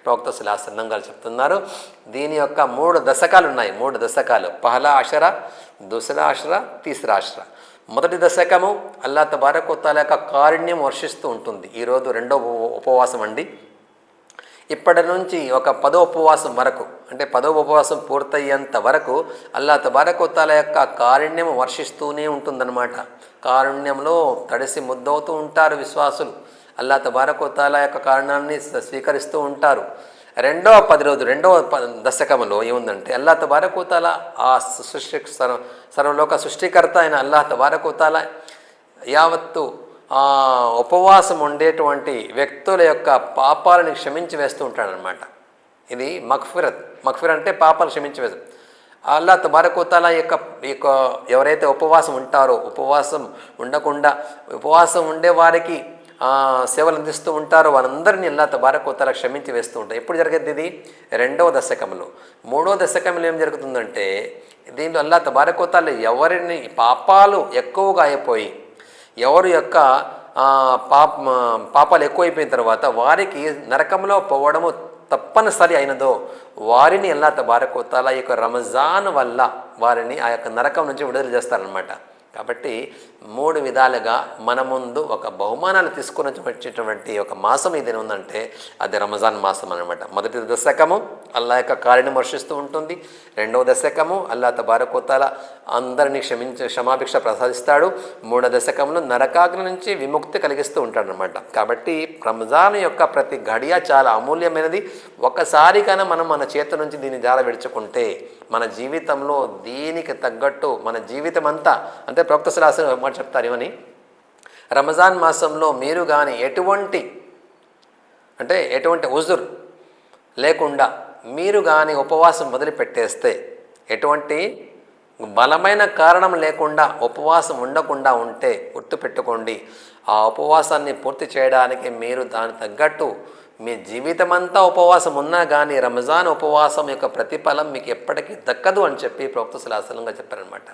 ప్రవక్త సల్లల్లాహు గారు చెప్తున్నారు. దీని యొక్క 3 దశకాలు ఉన్నాయి. 3 దశకాలు. పహలా అషర, దుసరా అషర, తీసరా అషర. మొదటి దశకము అల్లాహ్ తబారక్ వ తఆలా యొక్క కారుణ్యం వర్షిస్తూ ఉంటుంది. ఈరోజు రెండో ఉపవాసం అండి. ఇప్పటి నుంచి ఒక 10వ ఉపవాసం వరకు, అంటే 10వ ఉపవాసం పూర్తయ్యేంత వరకు అల్లాహ్ తబారక్ వ తఆలా యొక్క కారుణ్యం వర్షిస్తూనే ఉంటుందన్నమాట. కారుణ్యంలో తడిసి ముద్దవుతూ ఉంటారు విశ్వాసులు. అల్లాహ్ తబారక్ వ తఆలా యొక్క కారుణ్యాన్ని స్వీకరిస్తూ ఉంటారు. రెండవ దశకంలో ఏముందంటే అల్లాహ్ తబారక్ వ తఆలా ఆ సర్వలోక సృష్టికర్త అయిన అల్లాహ్ తబారక్ వ తఆలా యావత్తు ఉపవాసం ఉండేటువంటి వ్యక్తుల యొక్క పాపాలను క్షమించి వేస్తూ ఉంటాడనమాట. ఇది మగ్ఫిరత్ అంటే పాపాలు క్షమించి వేస్తారు. అల్లాహ్ తబారక్ వ తఆలా యొక్క ఎవరైతే ఉపవాసం ఉంటారో, ఉపవాసం ఉండకుండా ఉపవాసం ఉండే వారికి సేవలు అందిస్తూ ఉంటారో వారందరినీ అల్లాహ్ తబారక్ వ తఆలా క్షమించి వేస్తూ ఉంటారు. ఎప్పుడు జరిగేది ఇది? రెండవ దశకంలో. మూడవ దశకంలో ఏం జరుగుతుందంటే దీంట్లో అల్లాహ్ తబారక్ వ తఆలా ఎవరిని పాపాలు ఎక్కువగా అయిపోయి, ఎవరి యొక్క పాపాలు ఎక్కువైపోయిన తర్వాత వారికి నరకంలో పోవడము తప్పనిసరి అయినదో వారిని అల్లాహ్ తబారక్ వ తఆలా ఈ యొక్క రంజాన్ వల్ల వారిని ఆ యొక్క నరకం నుంచి విడుదల చేస్తారనమాట. కాబట్టి 3 విధాలుగా మన ముందు ఒక బహుమానాలు తీసుకొని వచ్చేటువంటి ఒక మాసం ఏదైనా ఉందంటే అది రంజాన్ మాసం అనమాట. మొదటి దశకము అల్లాహ్ యొక్క కారుణ్యం వర్షిస్తూ ఉంటుంది. రెండవ దశకము అల్లాహ్ తబారక్ వ తఆలా అందరినీ క్షమాభిక్ష ప్రసాదిస్తాడు. మూడవ దశకంలో నరకాగ్ని నుంచి విముక్తి కలిగిస్తూ ఉంటాడనమాట. కాబట్టి రంజాన్ యొక్క ప్రతి గడియ చాలా అమూల్యమైనది. ఒక్కసారికైనా మనం మన చేతి నుంచి దీన్ని జార విడుచుకుంటే మన జీవితంలో దీనికి తగ్గట్టు మన జీవితం అంతా, అంటే ప్రవక్త సల్లల్లాహు అలైహి వసల్లం చెప్తారు ఏమని, రంజాన్ మాసంలో మీరు కానీ ఎటువంటి ఉజుర్ లేకుండా మీరు కానీ ఉపవాసం మొదలుపెట్టేస్తే, ఎటువంటి బలమైన కారణం లేకుండా ఉపవాసం ఉండకుండా ఉంటే గుర్తుపెట్టుకోండి, ఆ ఉపవాసాన్ని పూర్తి చేయడానికి మీరు దాని తగ్గట్టు మీ జీవితమంతా ఉపవాసం ఉన్నా కానీ రంజాన్ ఉపవాసం యొక్క ప్రతిఫలం మీకు ఎప్పటికీ దక్కదు అని చెప్పి ప్రవక్త సల్లల్లాహు అలైహి వసల్లం చెప్పారనమాట.